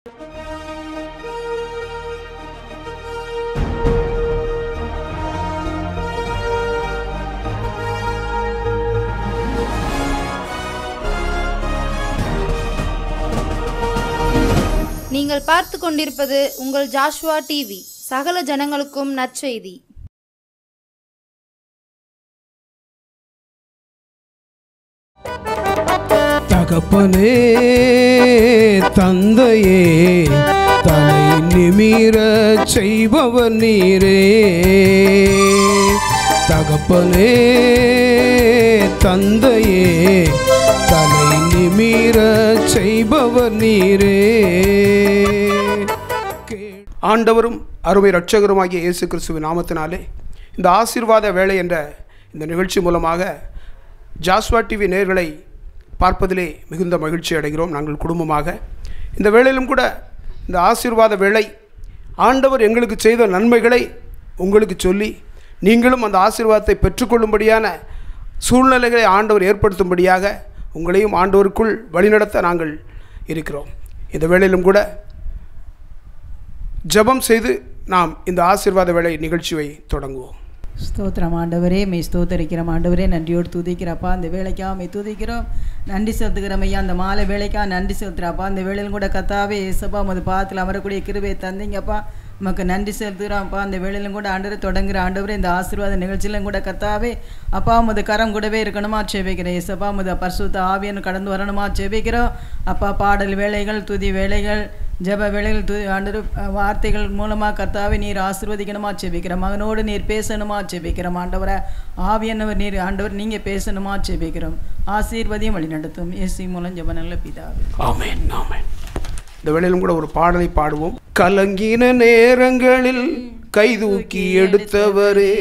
நீங்கள் பார்த்து கொண்டிருப்பது உங்கள் ஜாஷ்வா டிவி. சகல ஜனங்களுக்கும் நற்செய்தி. தகப்பனே, தந்தையே, தலை நிமிர செய்பவர் நீரே. தகப்பனே, தந்தையே, தலை நிமிர செய்பவர் நீரே. ஆண்டவரும் அருமை இரட்சகருமாகிய இயேசு கிறிஸ்துவின் நாமத்தினாலே இந்த ஆசீர்வாத வேலை என்ற இந்த நிகழ்ச்சி மூலமாக ஜாஷ்வா டிவி நேயர்களை பார்ப்பதிலே மிகுந்த மகிழ்ச்சி அடைகிறோம். நாங்கள் குடும்பமாக இந்த வேளையிலும் கூட இந்த ஆசீர்வாத வேளை ஆண்டவர் எங்களுக்கு செய்த நன்மைகளை உங்களுக்கு சொல்லி நீங்களும் அந்த ஆசீர்வாதத்தை பெற்றுக்கொள்ளும்படியான சூழ்நிலைகளை ஆண்டவர் ஏற்படுத்தும்படியாக உங்களையும் ஆண்டவருக்குள் வழிநடத்த நாங்கள் இருக்கிறோம். இந்த வேளையிலும் கூட ஜெபம் செய்து நாம் இந்த ஆசீர்வாத வேளை நிகழ்ச்சியை தொடங்குவோம். ஸ்தோத்திரம் ஆண்டவரே, மெய் ஸ்தோத்தரிக்கிறோம் ஆண்டவரே, நன்றியோடு துதிக்கிறப்பா. அந்த வேலைக்காக மெய் துதிக்கிறோம், நன்றி செலுத்துகிறோம் ஐயா. அந்த மாலை வேலைக்காக நன்றி செலுத்துகிறப்பா. அந்த வேலையிலும் கூட கத்தாவே ஏசப்பா உமது பாதத்தில் அமரக்கூடிய கிருபையை தந்தீங்கப்பா, உமக்கு நன்றி செலுத்துகிறோம்ப்பா. அந்த வேலையிலும் கூட ஆண்டவரை தொடங்குற ஆண்டவரே, இந்த ஆசீர்வாத நிகழ்ச்சியிலும் கூட கத்தாவே அப்பா உமது கரம் கூடவே இருக்கணுமா ஜெபிக்கிறேன் ஏசப்பா. உமது பரிசுத்த ஆவியன்னு கடந்து வரணுமா ஜெபிக்கிறோம் அப்பா. பாடல் வேலைகள், துதி வேலைகள், ஜப வேளைகள் ஆண்டவர் வார்த்தைகள் மூலமாக கர்த்தாவை நீர் ஆசீர்வதிக்கணுமா ஜெபிக்கிறோம். மகனோடு நீர் பேசணுமா ஜெபிக்கிறோம் ஆண்டவரை. ஆவியானவர் நீர் ஆண்டவர் நீங்கள் பேசணுமா ஜெபிக்கிறோம். ஆசீர்வதியும் வழி நடத்தும் இயேசு மூலம் ஜெப நல்ல பிதாவே, ஆமென், ஆமென். இந்த வேளையிலும் கூட ஒரு பாடலை பாடுவோம். கலங்கின நேரங்களில் கைதூக்கி எடுத்தவரே,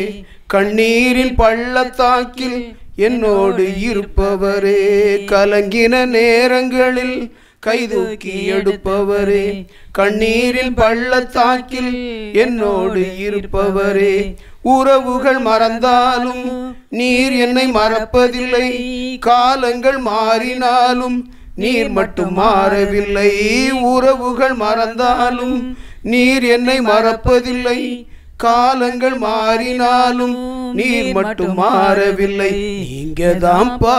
கண்ணீரின் பள்ளத்தாக்கில் என்னோடு இருப்பவரே. கலங்கின நேரங்களில் கைதூக்கி எடுப்பவரே, கண்ணீரில் பள்ளத்தாக்கில் என்னோடு இருப்பவரே. உறவுகள் மறந்தாலும் நீர் என்னை மறப்பதில்லை, காலங்கள் மாறினாலும் நீர் மட்டும் மாறவில்லை. உறவுகள் மறந்தாலும் நீர் என்னை மறப்பதில்லை, காலங்கள் மாறினாலும் நீர் மட்டும் மாறவில்லை. நீங்க தான்ப்பா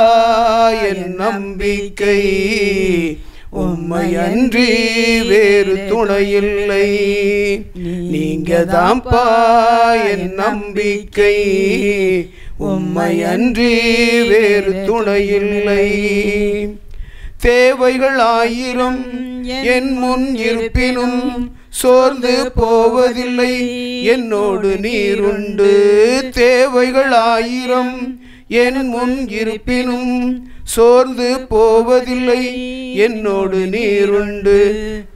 என் நம்பிக்கை, உம்மை அன்றி வேறு துணையில்லை. நீங்க தான்ப்பா என் நம்பிக்கை, உம்மை அன்றி வேறு துணையில்லை. தேவைகள் ஆயிரம் என் முன் இருப்பினும் சோர்ந்து போவதில்லை, என்னோடு நீருண்டு. தேவைகள் ஆயிரம் என் முன் இருப்பினும் சோர்ந்து போவதில்லை, என்னோடு நீருண்டு.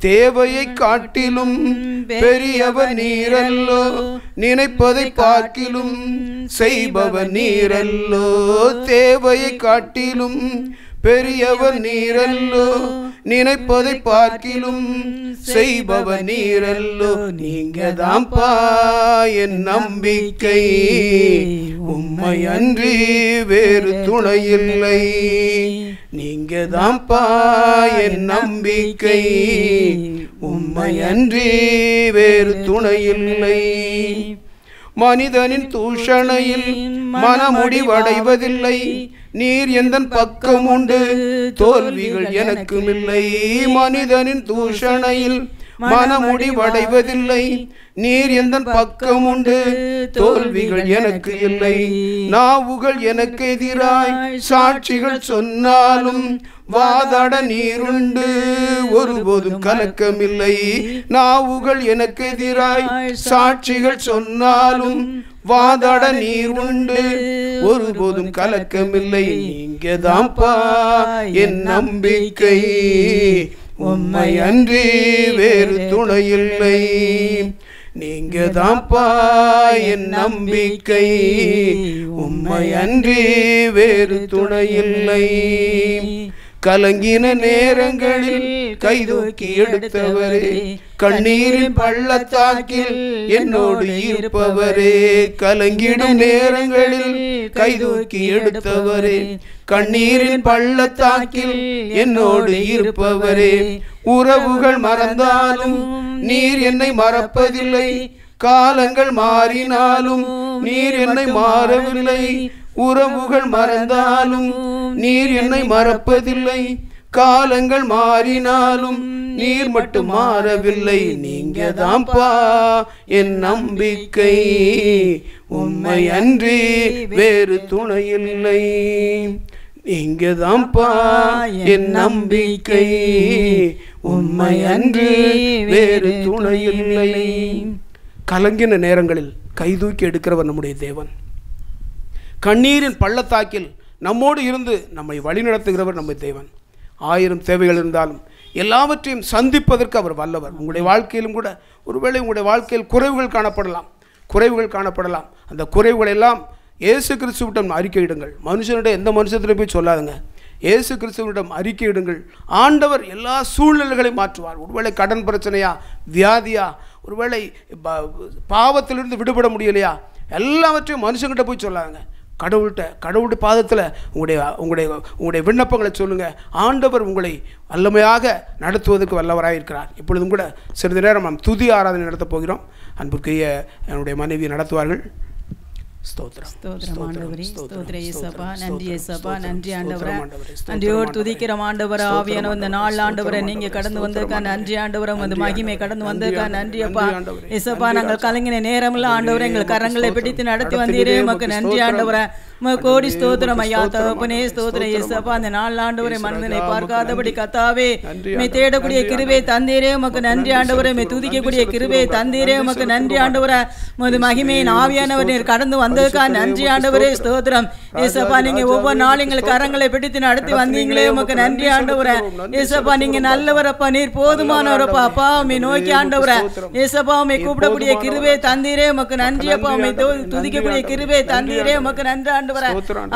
தேவையை காட்டிலும் பெரியவர் நீரல்லோ, நினைப்பதை பார்க்கிலும் செய்பவர் நீரல்லோ. தேவையை காட்டிலும் பெரியவர் நீரல்லோ, நினைப்பதை பார்க்கிலும் செய்பவர் நீரல்லோ. நீங்க தான்ப்பா என் நம்பிக்கை, உம்மை அன்றி வேறு துணையில்லை. நீங்க தான்ப்பா என் நம்பிக்கை, உம்மை அன்றி வேறு துணையில்லை. மனிதனின் தூஷணையில் மனமுடிவடைவதில்லை, நீர் எந்தன் பக்கம் உண்டு, தோல்விகள் எனக்கும் இல்லை. மனிதனின் தூஷணையில் மனமுடிவடைவதில்லை, நீர் எந்தன் பக்கம் உண்டு, தோல்விகள் எனக்கு இல்லை. நாவுகள் எனக்கு எதிராய் சாட்சிகள் சொன்னாலும் வாதாட நீருண்டு, ஒருபோதும் கலக்கமில்லை. நாவுகள் எனக்கு எதிராய் சாட்சிகள் சொன்னாலும் வாதாட நீர் உண்டு, ஒருபோதும் கலக்கமில்லை. நீங்க தான்ப்பா என் நம்பிக்கை, உம்மை அன்றி வேறு துணையில்லை. நீங்க தான்ப்பா என் நம்பிக்கை, உம்மை அன்றி வேறு துணையில்லை. கலங்கின நேரங்களில் கைதூக்கி எடுத்தவரே, கண்ணீரின் பள்ளத்தாக்கில் என்னோடு இருப்பவரே. கலங்கிடும் நேரங்களில் கைதூக்கி எடுத்தவரே, கண்ணீரின் பள்ளத்தாக்கில் என்னோடு இருப்பவரே. உறவுகள் மறந்தாலும் நீர் என்னை மறப்பதில்லை, காலங்கள் மாறினாலும் நீர் என்னை மாறவில்லை. உறவுகள் மறந்தாலும் நீர் என்னை மறப்பதில்லை, காலங்கள் மாறினாலும் நீர் மட்டும் மாறவில்லை. நீங்க தான்ப்பா என் நம்பிக்கை, உம்மை அன்றி வேறு துணையில்லை. நீங்க தான்ப்பா என் நம்பிக்கை, உம்மை அன்றி வேறு துணையில்லை. கலங்கின நேரங்களில் கைதூக்கி எடுக்கிறவர் நம்முடைய தேவன். கண்ணீரின் பள்ளத்தாக்கில் நம்மோடு இருந்து நம்மை வழிநடத்துகிறவர் நம்முடைய தேவன். 1000 தேவைகள் இருந்தாலும் எல்லாவற்றையும் சந்திப்பதற்கு அவர் வல்லவர். உங்களுடைய வாழ்க்கையிலும் கூட ஒருவேளை உங்களுடைய வாழ்க்கையில் குறைவுகள் காணப்படலாம். அந்த குறைவுகள் எல்லாம் இயேசு கிறிஸ்துவிடம் அறிக்கையிடுங்கள். மனுஷனுடைய எந்த மனுஷத்திலும் போய் சொல்லாதுங்க. இயேசு கிறிஸ்துவிடம் அறிக்கையிடுங்கள். ஆண்டவர் எல்லா சூழ்நிலைகளையும் மாற்றுவார். ஒருவேளை கடன் பிரச்சனையா, வியாதியா, ஒருவேளை பாவத்திலிருந்து விடுபட முடியலையா, எல்லாவற்றையும் மனுஷங்கிட்ட போய் சொல்லாதுங்க. கடவுளுடைய பாதத்தில் உங்களுடைய விண்ணப்பங்களை சொல்லுங்கள். ஆண்டவர் உங்களை வல்லமையாக நடத்துவதற்கு வல்லவராக இருக்கிறார். இப்பொழுதும் கூட சிறிது நேரம் நாம் துதி ஆராதனை நடத்தப் போகிறோம். அன்புக்குரிய என்னுடைய மனைவி நடத்துவார்கள். நன்றியோடு துதிக்கிறோம் ஆண்டவரே. ஆவியான இந்த நாள் ஆண்டவரை நீங்க கடந்து வந்திருக்கா நன்றி ஆண்டவரை. அந்த மகிமை கடந்து வந்திருக்கா நன்றி அப்பா. ஏசப்பா நாங்கள் கலங்கின நேரம்ல ஆண்டவரை எங்கள் கரங்களை பிடித்து நடத்தி வந்தீரே, உமக்கு நன்றி ஆண்டவரை. கோடி ஸ்தோத்திரம் ஐயா தகப்பனே, ஸ்தோத்திரம் ஏசப்பா. அந்த நாள் ஆண்டவரை மனதினை பார்க்காதபடி கத்தாவே மே தேடக்கூடிய கிருபை தந்தீரே, உமக்கு நன்றி ஆண்டவரை. மே துதிக்கக்கூடிய கிருபை தந்தீரே, உமக்கு நன்றி ஆண்டவரை. உமது மகிமையின் ஆவியானவர் நீர் கடந்து வந்ததுக்கா நன்றி ஆண்டவரே, ஸ்தோத்திரம் ஏசப்பா. நீங்க ஒவ்வொரு நாளும் எங்கள் கரங்களை பிடித்து நடத்தி வந்தீங்களே, உமக்கு நன்றி ஆண்டவரை. ஏசப்பா நீங்க நல்லவரப்பா, நீர் போதுமானவரப்பா. அப்பா உம்மை நோக்கி ஆண்டவரை ஏசப்பா உம்மை கூப்பிடக்கூடிய கிருபை தந்தீரே, உமக்கு நன்றி அப்பா. உம்மை துதிக்கக்கூடிய கிருபை தந்தீரே, உமக்கு நன்றி ஆண்டவரே.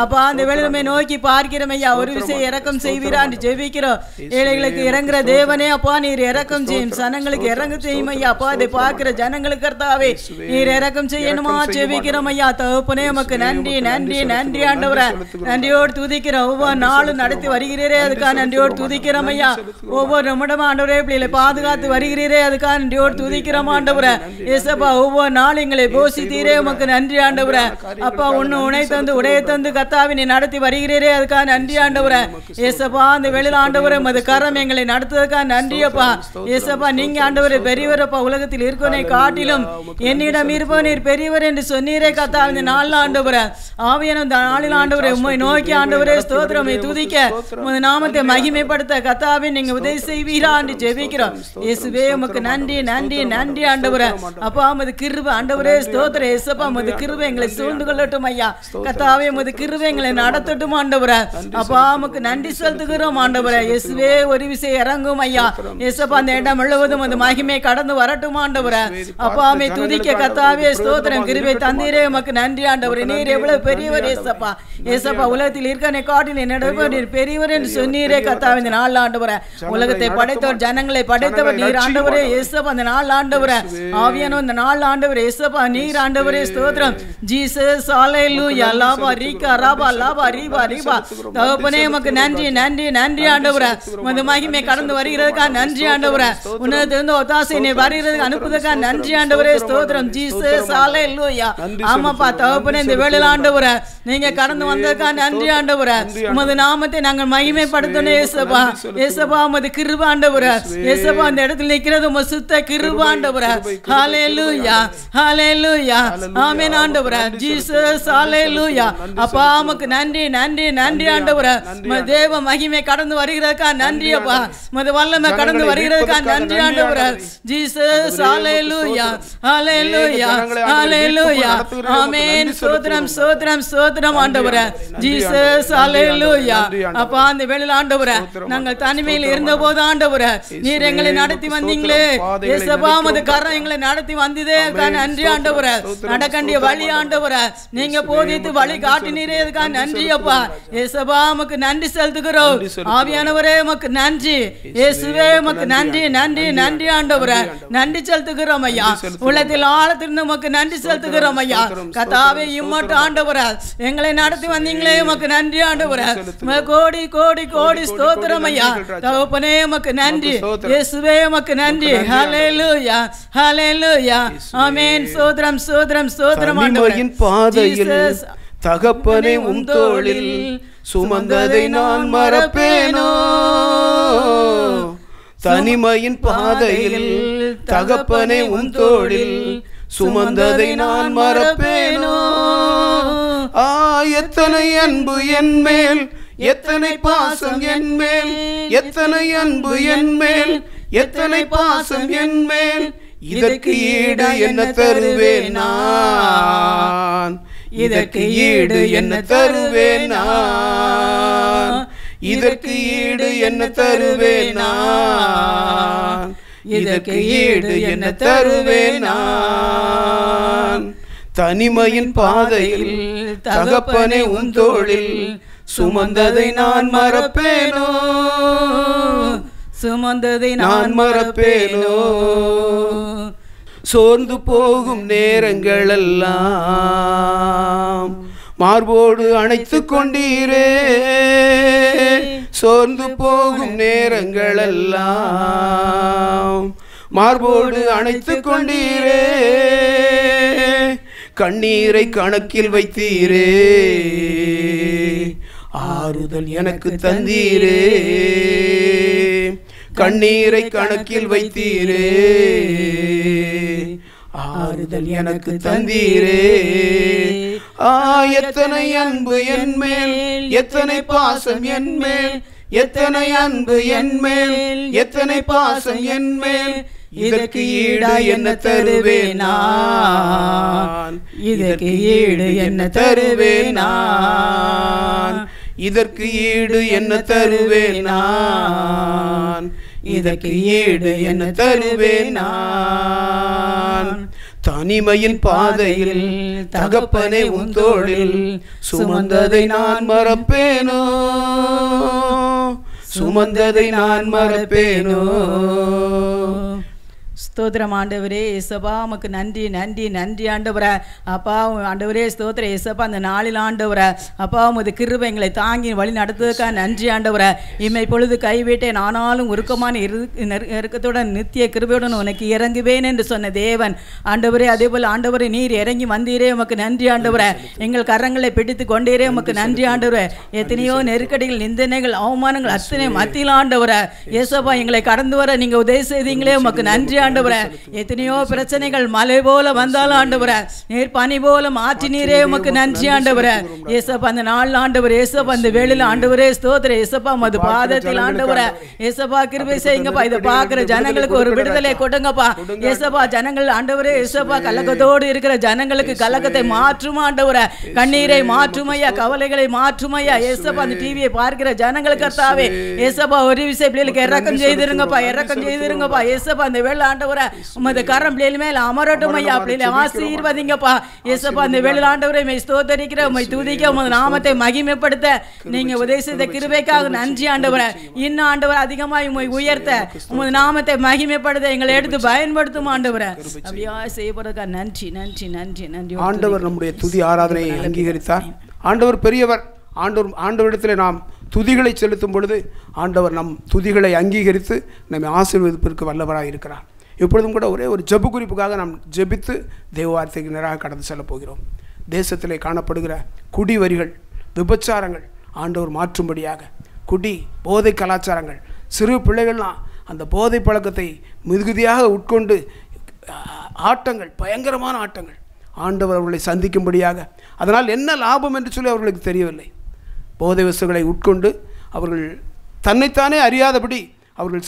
அப்பா அந்த வேளையை நோக்கி பார்க்கிறோம் ஐயா, ஒரு விஷயம் இரக்கம் செய்வீரா என்று ஜெபிக்கிறோம். ஏழைகளுக்கு இறங்குற தேவனே அப்பா, நீர் இரக்கம் செய்யும். சனங்களுக்கு இறங்க செய்யும் ஐயா. அப்பா அதை பார்க்கிற ஜனங்களுக்கு கர்த்தாவே நீர் இரக்கம் செய்யணுமா ஜெபிக்கிறோம் ஐயா தகப்பனே. உமக்கு நன்றி நன்றி நன்றி ஆண்டவரே. நன்றியோடு துதிக்கிறோம். ஒவ்வொரு நாளும் நடத்தி வருகிறீரே, அதுக்காக நன்றியோடு துதிக்கிறோம் ஐயா. ஒவ்வொரு நிமிடமும் ஆண்டவரே பிள்ளைகளை பாதுகாத்து வருகிறீரே, அதுக்காக நன்றியோடு துதிக்கிறோம் ஆண்டவரே. ஏசப்பா ஒவ்வொரு நாளும் எங்களை போஷித்தீரே, உமக்கு நன்றி ஆண்டவரே. அப்பா ஒன்னு உணை தந்து உடைய தந்து கர்த்தாவே நீ நடத்தி வருகிறீரே, அதுக்காக நன்றி ஆண்டவரே. ஏசப்பா அந்த வெளியில் ஆண்டவரே மது கரம் எங்களை நடத்துவதற்காக நன்றி அப்பா. ஏசப்பா நீங்க ஆண்டவரே பெரியவரப்பா. உலகத்தில் இருக்கவனை காட்டிலும் என்னிடம் இருப்பவன் நீர் பெரியவர் என்று சொன்னீரே கர்த்தாவே. இந்த நாள் ஆண்டவரே ஆவியான இந்த நாளில் ஆண்டவரே உம்மை நோக்கி ஆண்டவரே ஸ்தோத்திரம் துதிக்க உமது நாமத்தை மகிமைப்படுத்த கர்த்தாவே நீங்க உதவி செய்வீரா என்று ஜெபிக்கிறோம். இயேசுவே உமக்கு நன்றி நன்றி நன்றி ஆண்டவரே. அப்பா உமது கிருபை ஆண்டவரே ஸ்தோத்திரம் ஏசப்பா. உமது கிருபை எங்களை சூழ்ந்து கொள்ளட்டும் ஐயா கர்த்தாவே. உமது கிருபை எங்களை நடத்தட்டும் ஆண்டவரே. அப்பா உமக்கு நன்றி செலுத்துகிறோம் ஆண்டவரே. இயேசுவே ஒரு விஷயம் இறங்கும் ஐயா ஏசப்பா. அந்த இடம் முழுவதும் அந்த மகிமை கடந்து வரட்டும் ஆண்டவரே. அப்பா உம்மை துதிக்க கர்த்தாவே ஸ்தோத்திரம் கிருபை தந்தீரே, உமக்கு நன்றி ஆண்டவரே. நீர் எவ்வளவு பெரியவர் ஏசப்பா. ஏசப்பா உலகத்தில் இருக்கனை காட்டில் என்னிடம் நீர் பெரியவர் என்று சொன்னீரே கர்த்தாவே. இந்த நாள் ஆண்டவரே உலகத்தை படைத்தவர் ஜனங்களை படைத்தவர் நீர் ஆண்டவரே ஏசப்பா. அந்த நாள் ஆண்டவரே ஆவியான இந்த நாள் ஆண்டவரே ஏசப்பா நீர் ஆண்டவரே ஸ்தோத்திரம் ஜீசஸ் ஹல்லேலூயா லாபா ரீகா ராபா லாபா ரீபா ரீபா தகப்பனே உமக்கு நன்றி நன்றி நன்றி ஆண்டவரே. உமது மகிமை கடந்து வருகிறதுக்காக நன்றி ஆண்டவரே. உன்னதிலிருந்து ஒத்தாசை நீ வருகிறதுக்கு அனுப்புவதற்காக நன்றி ஆண்டவரே ஸ்தோத்திரம் ஜீசஸ் ஹல்லேலூயா. ஆமாப்பா தகப்பனே இந்த வேளையில் ஆண்டவரே நீங்க கடந்து வந்ததுக்காக நன்றி ஆண்டவரே. உமது நாமத்தை நாங்கள் மகிமைப்படுத்தணும் ஏசப்பா. ஏசப்பா உமது கிருபை ஆண்டவரே. ஏசப்பா அந்த இடத்துல நிற்கிறது உமது சுத்த கிருபை ஆண்டவரே. ஹல்லேலூயா ஹல்லேலூயா ஆமென் ஆண்டவரே. ஜீசஸ் ஹல்லேலூயா. அப்பா உமக்கு நன்றி நன்றி நன்றி ஆண்டவரே. உமது தேவ மகிமை கடந்து வருகிறதுக்காக நன்றி அப்பா. உமது வல்லமை கடந்து வருகிறதுக்காக நன்றி ஆண்டவரே. ஜீசஸ் ஹல்லேலூயா ஹல்லேலூயா ஹல்லேலூயா ஆமென் ஆமென். ஸ்தோத்திரம் ஸ்தோத்திரம் ஸ்தோத்திரம் ஆண்டவரே. ஜீசஸ் ஹalleluya. அப்பா அந்த வேளையில ஆண்டவரே நாங்கள் தனிமையில் இருந்தபோது ஆண்டவரே நீர் எங்களை நடத்தி வந்தீங்களே. இயேசுவா உமது கரம் எங்களை நடத்தி வந்ததே நன்றி ஆண்டவரே. நடக்கண்டிய வழி ஆண்டவரே நீங்க போதித்து வழி காட்டினீரே, அதுக்காக நன்றி அப்பா. இயேசுவா உமக்கு நன்றி செலுத்துகிறோம். ஆவியானவரே உமக்கு நன்றி. இயேசுவே உமக்கு நன்றி நன்றி நன்றி ஆண்டவரே. நன்றி செலுத்துகிறோம் ஐயா. உள்ளத்தில் ஆழத்திலிருந்து உமக்கு நன்றி செலுத்துகிறோம் ஐயா. கர்த்தாவே இம்மட்டும் ஆண்டவரே எங்களை நடத்தி வந்தீங்களே உமக்கு நன்றி ஆண்டவரே. கோடி கோடி கோடி ஸ்தோத்திரம் ஐயா. தகப்பனே உமக்கு நன்றி. இயேசுவே உமக்கு நன்றி. ஹalleluya ஹalleluya ஆமென். ஸ்தோத்திரம் ஸ்தோத்திரம் ஸ்தோத்திரம் ஆண்டவரே. பாதையில் தகப்பனே உம் தோளில் சுமந்ததை நான் மறப்பேனோ. தனிமையின் பாதையில் தகப்பனே உம் தோளில் சுமந்ததை நான் மறப்பேனோ. எத்தனை அன்பு என் மேல், எத்தனை பாசம் என் மேல், எத்தனை அன்பு என் மேல், எத்தனை பாசம் என் மேல். இதற்கு ஈடு என்ன தருவேன் நான், இதற்கு ஈடு என்ன தருவேன் நான், இதற்கு ஈடு என்ன தருவேன் நான், இதற்கு ஈடு என்ன தருவேன் நான். தனிமையின் பாதையில் தகப்பனே உன் தோளில் சுமந்ததை நான் மறப்பேனோ, சுமந்ததை நான் மறப்பேனோ. சோர்ந்து போகும் நேரங்களெல்லாம் மார்போடு அணைத்து கொண்டீரே. சோர்ந்து போகும் நேரங்களெல்லாம் மார்போடு அணைத்து கொண்டீரே. கண்ணீரை கணக்கில் வைத்தீரே, ஆறுதல் எனக்கு தந்தீரே. கண்ணீரை கணக்கில் வைத்தீரே, ஆறுதல் எனக்கு தந்தீரே. எத்தனை அன்பு என் மேல், எத்தனை பாசம் என் மேல், எத்தனை அன்பு என் மேல், எத்தனை பாசம் என் மேல். இதற்கு ஈடு என்ன தருவேன் நான், இதற்கு ஈடு என்ன தருவேன் நான், இதற்கு ஈடு என்ன தருவேன் நான், இதற்கு ஈடு என்ன தருவேன் நான். தனிமையின் பாதையில் தகப்பனே உன் தோளில் சுமந்ததை நான் மறப்பேனோ, சுமந்ததை நான் மறப்பேனோ. ஸ்தோத்திரம் ஆண்டவரே. இயேசுப்பா உமக்கு நன்றி நன்றி நன்றி ஆண்டவரே. அப்பா ஆண்டவரே ஸ்தோத்திரம் இயேசுப்பா. அந்த நாளில் ஆண்டவரே அப்பா உமது கிருபை எங்களை தாங்கி வழி நடத்துவதற்காக நன்றி ஆண்டவரே. இம்மை பொழுது கைவிட்டேன் ஆனாலும் உருக்கமான இறுக்கத்துடன் நித்திய கிருபையுடன் உனக்கு இறங்குவேன் என்று சொன்ன தேவன் ஆண்டவரே. அதேபோல் ஆண்டவரே நீர் இறங்கி வந்தீரே உமக்கு நன்றி ஆண்டவரே. எங்கள் கரங்களை பிடித்து கொண்டீரே உமக்கு நன்றி ஆண்டவரே. எத்தனையோ நெருக்கடிகள் நிந்தனைகள் அவமானங்கள் அத்தனை மத்தியில் ஆண்டவரே இயேசுப்பா எங்களை கடந்து வர நீங்கள் உதவி செய்தீங்களே உமக்கு நன்றி ஆண்டவரே. எத்தனையோ பிரச்சனைகள் மலை போல வந்தாலும் ஆண்டவரே நீர் பனி போல மாற்றி நீரே உமக்கு நன்றி ஆண்டவரே. இயேசுப்பா அந்த நாள் ஆண்டவரே இயேசுப்பா அந்த வேளையில ஆண்டவரே ஸ்தோத்திரம் இயேசுப்பா உமது பாதத்தில் ஆண்டவரே இயேசுப்பா கிருபை செய்யுங்கப்பா. இதை பார்க்கிற ஜனங்களுக்கு ஒரு விடுதலை கொடுங்கப்பா இயேசுப்பா. ஜனங்கள் ஆண்டவரே இயேசுப்பா கலக்கத்தோடு இருக்கிற ஜனங்களுக்கு கலக்கத்தை மாற்றும் ஆண்டவரே. கண்ணீரை மாற்றும் ஐயா, கவலைகளை மாற்றும் ஐயா இயேசுப்பா. அந்த டிவியை பார்க்கிற ஜனங்களுக்கு கர்த்தாவே இயேசுப்பா ஒரு விஷயம் பிள்ளைகளுக்கு இறக்கம் செய்திருங்கப்பா, இறக்கம் செய்திருங்கப்பா இயேசுப்பா. அந்த வேளை ஆண்டவரே உமது கரம் பிள்ளைகள் மேல் அமரட்டும் ஐயா. பிள்ளைகளை ஆசீர்வதிங்கப்பா இயேசுப்பா. அந்த வேளை ஆண்டவரே உம்மை ஸ்தோத்தரிக்கிற உம்மை துதிக்க உமது நாமத்தை மகிமைப்படுத்த நீங்க உதவி செய்த கிருபைக்காக நன்றி ஆண்டவரே. இன்னும் ஆண்டவரே அதிகமாய் உம்மை உயர்த்த உமது நாமத்தை மகிமைப்படுத்த எங்களை எடுத்து பயன்படுத்தும் ஆண்டவரே. அப்படியா செய்யப்படுறதுக்காக நன்றி நன்றி நன்றி நன்றி. ஆண்டவர் நம்முடைய துதி ஆராதனையை அங்கீகரித்தார். ஆண்டவர் பெரியவர். ஆண்டவரிடத்தில் நாம் துதிகளை செலுத்தும் பொழுது ஆண்டவர் நம் துதிகளை அங்கீகரித்து நம்மை ஆசீர்வதிப்பதற்கு வல்லவராக இருக்கிறார். இப்பொழுதும் கூட ஒரே ஒரு ஜெப குறிப்புக்காக நாம் ஜெபித்து தேவவார்த்தைக்கு நேராக கடந்து செல்ல போகிறோம். தேசத்திலே காணப்படுகிற குடி வரிகள், விபச்சாரங்கள் ஆண்டவர் மாற்றும்படியாக, குடி போதை கலாச்சாரங்கள், சிறு பிள்ளைகள்லாம் அந்த போதை பழக்கத்தை மிகுதியாக உட்கொண்டு ஆட்டங்கள், பயங்கரமான ஆட்டங்கள் ஆண்டவர் அவர்களை சந்திக்கும்படியாக. அதனால் என்ன லாபம் என்று சொல்லி அவர்களுக்கு தெரியவில்லை. போதை வஸ்துகளை உட்கொண்டு அவர்கள் தன்னைத்தானே அறியாதபடி அவர்கள்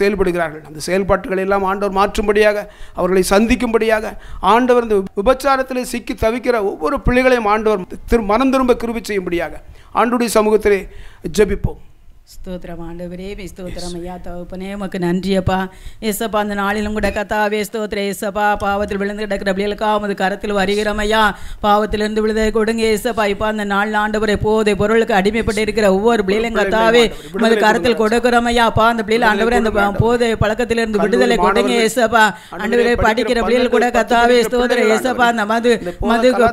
செயல்படுகிறார்கள். அந்த செயல்பாட்டுகளை எல்லாம் ஆண்டவர் மாற்றும்படியாக, அவர்களை சந்திக்கும்படியாக, ஆண்டவர் இந்த விபச்சாரத்தில் சிக்கி தவிக்கிற ஒவ்வொரு பிள்ளைகளையும் ஆண்டவர் மனம் திரும்ப கிருபை செய்யும்படியாக ஆண்டவருடைய சமூகத்திலே ஜெபிப்போம். ஸ்தோத்திரம் ஆண்டவரே, ஸ்தோத்திரம் ஐயா. தகப்பனே உமக்கு நன்றியப்பா. ஏசப்பா அந்த நாளிலும் கூட கத்தாவே ஸ்தோத்திரம். ஏசப்பா பாவத்தில் விழுந்து கிடக்கிற பிள்ளைகளுக்காக உமது கரத்தில் வருகிறோம் ஐயா. பாவத்திலிருந்து விழுதை கொடுங்க ஏசப்பா. இப்போ அந்த நாள் ஆண்டவரை போதை பொருளுக்கு அடிமைப்பட்டு இருக்கிற ஒவ்வொரு பிள்ளைகளும் கத்தாவே உமது கரத்தில் கொடுக்கிறோம் ஐயா. அப்பா அந்த பிள்ளைகள் ஆண்டவரே அந்த போதை பழக்கத்திலிருந்து விடுதலை கொடுங்க ஏசப்பா. ஆண்டவரே படிக்கிற பிள்ளைகள் கூட கத்தாவே ஸ்தோத்திரம். ஏசப்பா அந்த மது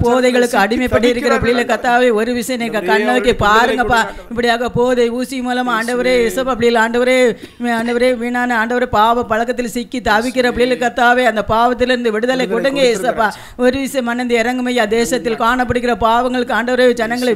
போதைகளுக்கு அடிமைப்பட்டு இருக்கிற பிள்ளைகள் கத்தாவே ஒரு விஷயம் நீங்க கண்ணோக்கி பாருங்கப்பா. இப்படியாக போதை ஊசி மூலம் ஆண்டவரே இயேசுப்பா பிள்ளைகள் ஆண்டவரே வீணான ஆண்டவரே பாவ பழக்கத்தில் சிக்கி தவிக்கிற பிள்ளைகள் கத்தாவே அந்த பாவத்திலிருந்து விடுதலை கொடுங்க இயேசுப்பா. ஒரு விஷயம் மனந்து இறங்குமையா. தேசத்தில் காணப்படுகிற பாவங்களுக்கு ஆண்டவரே ஜனங்களை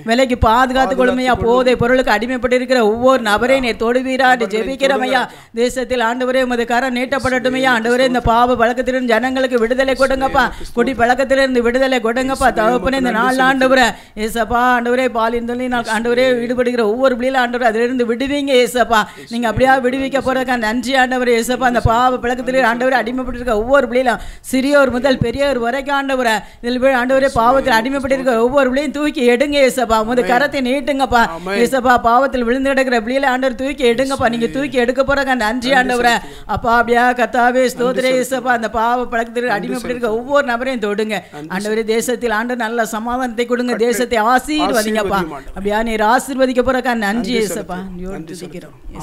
விலைக்கு பாதுகாத்துக் கொள்ளுமையா. போதை பொருளுக்கு அடிமைப்பட்டு இருக்கிற ஒவ்வொரு நபரையும் நீ தொடுவீரா என்று ஜெபிக்கிறமையா. தேசத்தில் ஆண்டவரே உமது கரம் நீட்டப்படட்டுமையா. ஆண்டவரே இந்த பாவ பழக்கத்திலிருந்து ஜனங்களுக்கு விடுதலை கொடுங்கப்பா. குடி பழக்கத்திலிருந்து விடுதலை கொடுங்கப்பா. தகப்பனே இந்த நாள் ஆண்டவரே இயேசுப்பா ஆண்டவரே பாலின் தொழில் ஆண்டவரே ஈடுபடுகிற ஒவ்வொரு பிள்ளைகளும் ஆண்டவரே அதிலிருந்து விடுவீங்க ஏசப்பா. நீங்க அப்படியே விடுவிக்க போறதுக்கா நன்றி ஆண்டவர் ஏசப்பா. அந்த பாவ பழக்கத்திலே ஆண்டவரே அடிமைப்பட்டிருக்க ஒவ்வொரு பிள்ளைகளும் சிறியோர் முதல் பெரியவர் வரைக்கும் ஆண்டவரே இதில் ஆண்டவரே பாவத்தில் அடிமைப்பட்டிருக்க ஒவ்வொரு பிள்ளையும் தூக்கி எடுங்க ஏசப்பா. உமது கரத்தை நீட்டுங்கப்பா ஏசப்பா. பாவத்தில் விழுந்து கிடக்கிற பிள்ளைகளை ஆண்டவர் தூக்கி எடுங்கப்பா. நீங்க தூக்கி எடுக்க போறதுக்கா நன்றி ஆண்டவரே அப்பா. அப்படியா கத்தாவே ஸ்தோத்திரே ஏசப்பா. அந்த பாவ பழக்கத்தில் அடிமைப்பட்டிருக்க ஒவ்வொரு நபரையும் தொடுங்க ஆண்டவரே. தேசத்தில் ஆண்டு நல்ல சமாதானத்தை கொடுங்க. தேசத்தை ஆசீர்வதிங்கப்பா. அப்படியா நீர் ஆசீர்வதிக்க போறதுக்கா நன்றி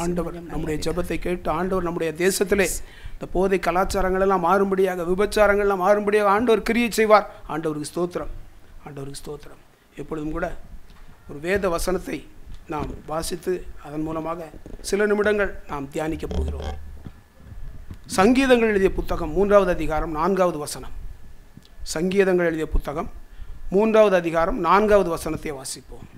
ஆண்டவர் நம்முடைய ஜெபத்தை கேட்டு ஆண்டவர் நம்முடைய தேசத்திலே இந்த போதை கலாச்சாரங்கள் எல்லாம் மாறும்படியாக, விபச்சாரங்கள் எல்லாம் மாறும்படியாக ஆண்டவர் கிரியை செய்வார். ஆண்டவருக்கு ஸ்தோத்திரம், ஆண்டவருக்கு ஸ்தோத்திரம். எப்பொழுதும் கூட ஒரு வேத வசனத்தை நாம் வாசித்து அதன் மூலமாக சில நிமிடங்கள் நாம் தியானிக்க போகிறோம். சங்கீதங்கள் எழுதிய புத்தகம் 3வது அதிகாரம் 4வது வசனம். சங்கீதங்கள் எழுதிய புத்தகம் 3வது அதிகாரம் 4வது வசனத்தை வாசிப்போம்.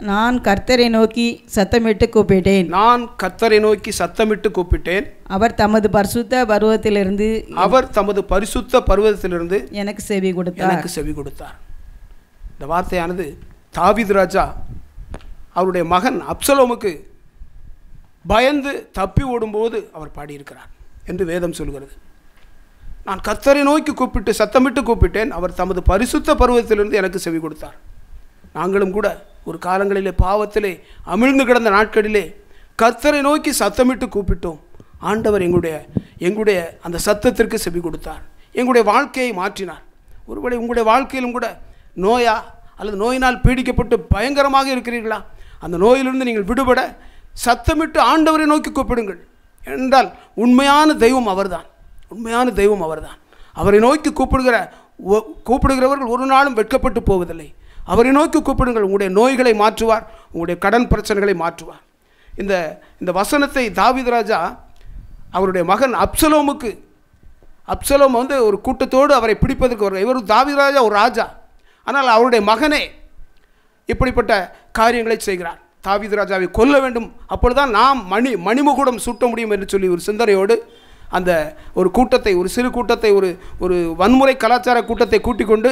நான் கர்த்தரை நோக்கி சத்தமிட்டு கூப்பிட்டேன். நான் கர்த்தரை நோக்கி சத்தமிட்டு கூப்பிட்டேன். அவர் தமது பரிசுத்த பர்வதத்திலிருந்து எனக்கு செவி கொடுத்தார். இந்த வார்த்தையானது தாவீது ராஜா அவருடைய மகன் அப்சலோமுக்கு பயந்து தப்பி ஓடும்போது அவர் பாடியிருக்கிறார் என்று வேதம் சொல்கிறது. நான் கர்த்தரை நோக்கி கூப்பிட்டு சத்தமிட்டு கூப்பிட்டேன், அவர் தமது பரிசுத்த பர்வதத்திலிருந்து எனக்கு செவி கொடுத்தார். நாங்களும் கூட ஒரு காலங்களிலே பாவத்திலே அமிழ்ந்து கிடந்த நாட்களிலே கர்த்தரை நோக்கி சத்தமிட்டு கூப்பிட்டோம். ஆண்டவர் எங்களுடைய அந்த சத்தத்திற்கு செவி கொடுத்தார், எங்களுடைய வாழ்க்கையை மாற்றினார். ஒருவேளை உங்களுடைய வாழ்க்கையிலும் கூட நோயா அல்லது நோயினால் பீடிக்கப்பட்டு பயங்கரமாக இருக்கிறீர்களா? அந்த நோயிலிருந்து நீங்கள் விடுபட சத்தமிட்டு ஆண்டவரை நோக்கி கூப்பிடுங்கள். என்றால் உண்மையான தெய்வம் அவர்தான், உண்மையான தெய்வம் அவர்தான். அவரை நோக்கி கூப்பிடுகிறவர்கள் ஒரு நாளும் வெட்கப்பட்டு போவதில்லை. அவரை நோக்கி கூப்பிடுங்கள். உங்களுடைய நோய்களை மாற்றுவார், உங்களுடைய கடன் பிரச்சனைகளை மாற்றுவார். இந்த வசனத்தை தாவீது ராஜா அவருடைய மகன் அப்சலோம் ஒரு கூட்டத்தோடு அவரை பிடிப்பதற்கு வருகிறார். இவர் தாவீது ராஜா ஒரு ராஜா, ஆனால் அவருடைய மகனே இப்படிப்பட்ட காரியங்களை செய்கிறார். தாவீது ராஜாவை கொல்ல வேண்டும், அப்பொழுதுதான் நாம் மணிமுகுடம் சூட்ட முடியும் என்று சொல்லி ஒரு சிந்தனையோடு அந்த ஒரு சிறு கூட்டத்தை ஒரு வன்முறை கலாச்சார கூட்டத்தை கூட்டிக் கொண்டு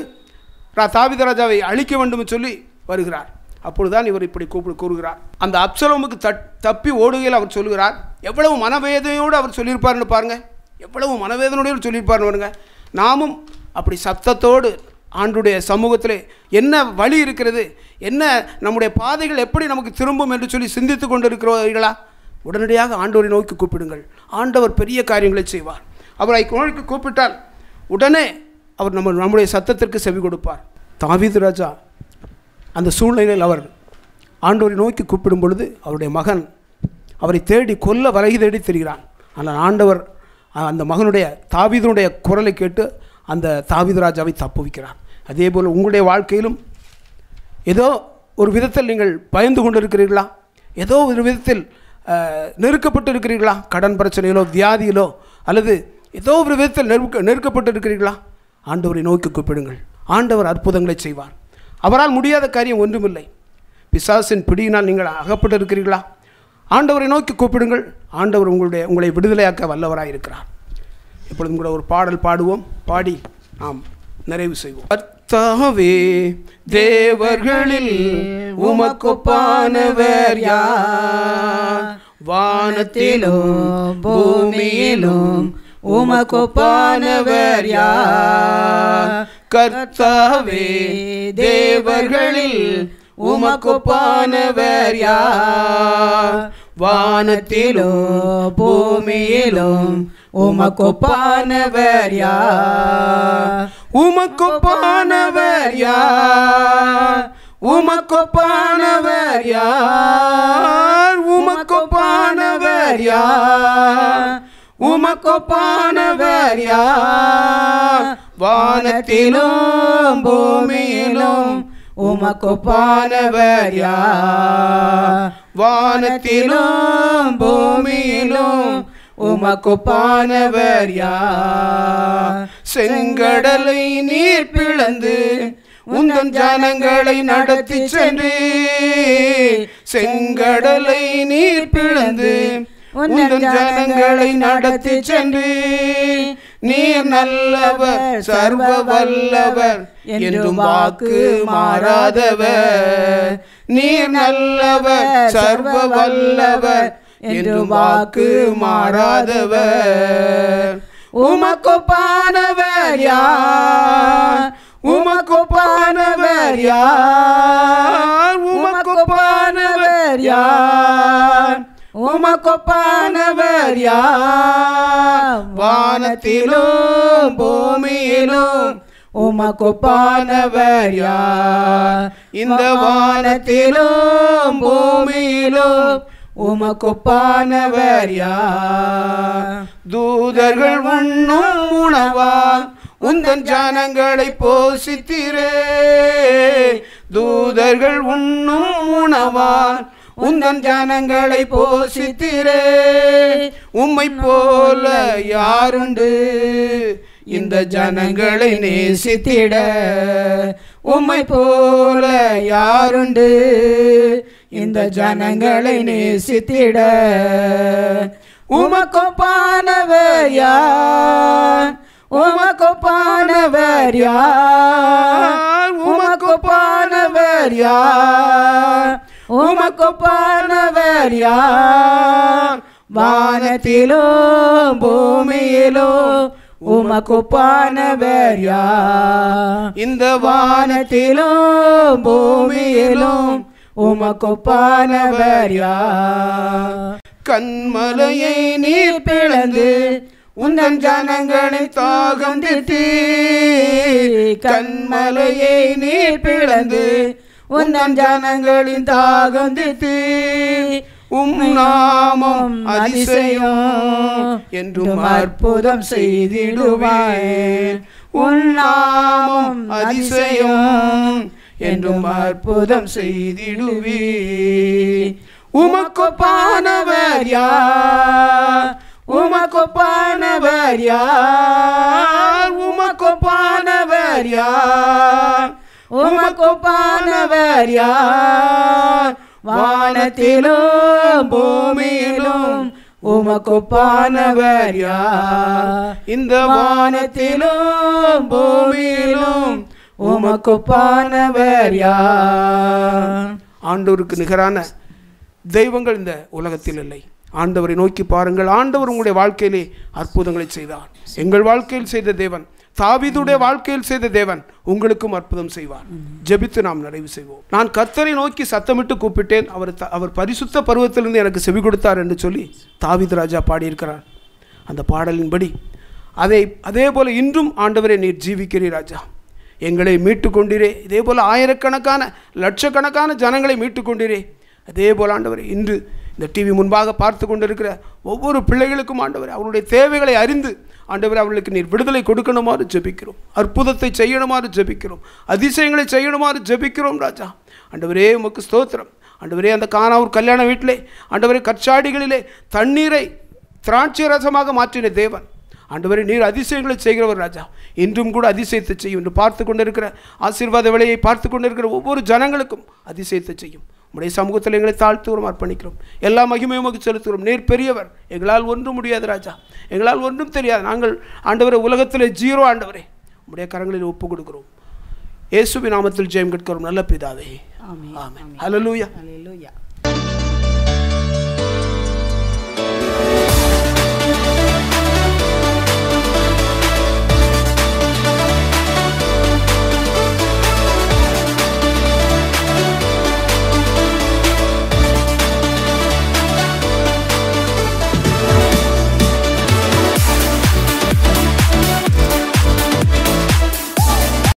தாவீது ராஜாவை அழிக்க வேண்டும் சொல்லி வருகிறார். அப்பொழுதுதான் இவர் இப்படி கூறுகிறார். அந்த அப்சலோமுக்கு தப்பி ஓடுகையில் அவர் சொல்கிறார். எவ்வளவு மனவேதனையோடு அவர் சொல்லியிருப்பார்னு பாருங்க, எவ்வளவு மனவேதனையோடு சொல்லியிருப்பார்னு பாருங்க. நாமும் அப்படி சத்தத்தோடு ஆண்டுடைய சமூகத்திலே என்ன வழி இருக்கிறது, என்ன நம்முடைய பாதைகள் எப்படி நமக்கு திரும்பும் என்று சொல்லி சிந்தித்து கொண்டு இருக்கிறீர்களா? உடனடியாக ஆண்டவரை நோக்கி கூப்பிடுங்கள். ஆண்டவர் பெரிய காரியங்களை செய்வார். அவரை நோக்கி கூப்பிட்டால் உடனே அவர் நம்முடைய சத்தத்திற்கு செவி கொடுப்பார். தாவீது ராஜா அந்த சூழ்நிலையில் அவர் ஆண்டவரை நோக்கி கூப்பிடும் பொழுது அவருடைய மகன் அவரை தேடி கொல்ல வலகி தேடி திரிகிறான். ஆனால் ஆண்டவர் அந்த மகனுடைய தாவீதுடைய குரலை கேட்டு அந்த தாவீது ராஜாவை தப்புவிக்கிறார். அதே போல் உங்களுடைய வாழ்க்கையிலும் ஏதோ ஒரு விதத்தில் நீங்கள் பயந்து கொண்டு இருக்கிறீர்களா? ஏதோ ஒரு விதத்தில் நெருக்கப்பட்டு இருக்கிறீர்களா? கடன் பிரச்சனையிலோ வியாதியிலோ அல்லது ஏதோ ஒரு விதத்தில் நெருக்கப்பட்டு இருக்கிறீர்களா? ஆண்டவரை நோக்கி கூப்பிடுங்கள். ஆண்டவர் அற்புதங்களை செய்வார். அவரால் முடியாத காரியம் ஒன்றுமில்லை. பிசாசின் பிடியினால் நீங்கள் அகப்பட்டு இருக்கிறீர்களா? ஆண்டவரை நோக்கி கூப்பிடுங்கள். ஆண்டவர் உங்களை விடுதலையாக்க வல்லவராக இருக்கிறார். இப்பொழுதும் கூட ஒரு பாடல் பாடுவோம். பாடி நாம் நிறைவு செய்வோம். கர்த்தாவே, தேவர்களில் உமக்கொப்பானவர் யார்? வானத்திலும் பூமியிலும் உமக்கொப்பானவர் யார்? கர்த்தாவே தேவர்களில் உமக்கொப்பானவர் யார்? வானத்திலும் பூமியிலும் உமக்கொப்பானவர் யார்? உமக்கொப்பானவர் யார்? உமக்கொப்பானவர் யார்? உமக்கொப்பானவர் யார்? உமக்கொப்பானவர் யார்? வானத்திலும் பூமியிலும் உமக்கொப்பானவர் யார்? வானத்திலும் பூமியிலும் உமக்கொப்பானவர் யார்? செங்கடலை நீர் பிளந்து உந்தன் ஜனங்களை நடத்தி சென்றே. செங்கடலை நீர் பிளந்து உந்தன் ஜனங்களை நடத்தி சென்றே. நீர் நல்லவர் சர்வ வல்லவர் என்றும் வாக்கு மாறாதவர். நீர் நல்லவர் சர்வ வல்லவர் என்றும் வாக்கு மாறாதவர். உமக்கொப்பானவர் யார்? உமக்கொப்பானவர் யார்? உமக்கொப்பானவர் யார்? உமக்கொப்பானவர் யார்? வானத்திலும் பூமியிலும் உமக்கொப்பானவர் யார்? இந்த வானத்திலும் பூமியிலும் உமக்கொப்பானவர் யார்? தூதர்கள் உண்ணும் உணவா உந்தன் ஜனங்களை போஷித்தீரே. தூதர்கள் உண்ணும் உணவா உந்தன் ஜனங்களை போஷித்தீரே. உம்மை போல யாருண்டு இந்த ஜனங்களை நேசித்திட? உம்மை போல யாருண்டு இந்த ஜனங்களை நேசித்திட? உமக்கொப்பானவர் யார்? உமக்கொப்பானவர் யார்? உமக்கொப்பானவர் யார்? உமக்கொப்பானவர் யார்? வானத்திலும் பூமியிலும் உமக்கொப்பானவர் யார்? இந்த வானத்திலும் பூமியிலும் உமக்கொப்பானவர் யார்? கண்மலையை நீர் பிளந்து உந்தன் ஜனங்களை தாகம் தீர்த்தீ. கண்மலையை நீர் பிளந்து உந்தன் ஜனங்களின் தாகம் தீர்த்தீ. உம் நாமம் அதிசயம் என்றும் அற்புதம் செய்திடுவேன். உம் நாமம் அதிசயம் என்றும் அற்புதம் செய்திடுவே. உமக்கொப்பானவர் யார்? உமக்கொப்பானவர் யார்? உமக்கொப்பானவர் யார்? உமக்கொப்பானவர் யார்? வானத்திலும் பூமியிலும் உமக்கொப்பானவர் யார்? இந்த வானத்திலும் பூமியிலும் உமக்கொப்பானவர் யார்? ஆண்டவருக்கு நிகரான தெய்வங்கள் இந்த உலகத்தில் இல்லை. ஆண்டவரை நோக்கி பாருங்கள். ஆண்டவர் உங்களுடைய வாழ்க்கையிலே அற்புதங்களை செய்தார். எங்கள் வாழ்க்கையில் செய்த தேவன், தாவீதுடைய வாழ்க்கையில் செய்த தேவன் உங்களுக்கும் அற்புதம் செய்வார். ஜெபித்து நாம் நிறைவு செய்வோம். நான் கர்த்தரை நோக்கி சத்தமிட்டு கூப்பிட்டேன், அவர் பரிசுத்த பருவத்திலிருந்து எனக்கு செவி கொடுத்தார் என்று சொல்லி தாவீது ராஜா பாடியிருக்கிறார். அந்த பாடலின்படி அதே போல இன்றும் ஆண்டவரை நீர் ஜீவிக்கிறீர் ராஜா. எங்களை மீட்டு கொண்டீரே. இதே போல் ஆயிரக்கணக்கான லட்சக்கணக்கான ஜனங்களை மீட்டு கொண்டீரே. அதே போல் ஆண்டவரை இன்று இந்த டிவி முன்பாக பார்த்து கொண்டிருக்கிற ஒவ்வொரு பிள்ளைகளுக்கும் ஆண்டவரை அவருடைய தேவைகளை அறிந்து ஆண்டவரை அவர்களுக்கு நீர் விடுதலை கொடுக்கணுமாறு ஜெபிக்கிறோம். அற்புதத்தை செய்யணுமாறு ஜெபிக்கிறோம். அதிசயங்களை செய்யணுமாறு ஜெபிக்கிறோம் ராஜா. ஆண்டவரே உமக்கு ஸ்தோத்திரம். ஆண்டவரே அந்த கானாவூர் கல்யாண வீட்டிலே ஆண்டவரே கற்சாடிகளிலே தண்ணீரை திராட்சை ரசமாக மாற்றின தேவன். ஆண்டவரே நீர் அதிசயங்களை செய்கிறவர் ராஜா. இன்றும் கூட அதிசயத்தை செய்யும். என்று பார்த்து கொண்டிருக்கிற ஆசீர்வாத வேலையை பார்த்து கொண்டிருக்கிற ஒவ்வொரு ஜனங்களுக்கும் அதிசயத்தை செய்யும். உடைய சமூகத்தில் எங்களை தாழ்த்துகிறோம், அர்ப்பணிக்கிறோம். எல்லா மகிமையும் உமக்கு செலுத்துகிறோம். நீர் பெரியவர். எங்களால் ஒன்றும் முடியாது ராஜா. எங்களால் ஒன்றும் தெரியாது. நாங்கள் ஆண்டவரை உலகத்திலே ஜீரோ. ஆண்டவரே உடைய கரங்களில் ஒப்பு கொடுக்கிறோம். இயேசுவின் நாமத்தில் ஜெயம் கேட்கிறோம் நல்ல பிதாவே. ஆமென். ஹல்லேலூயா.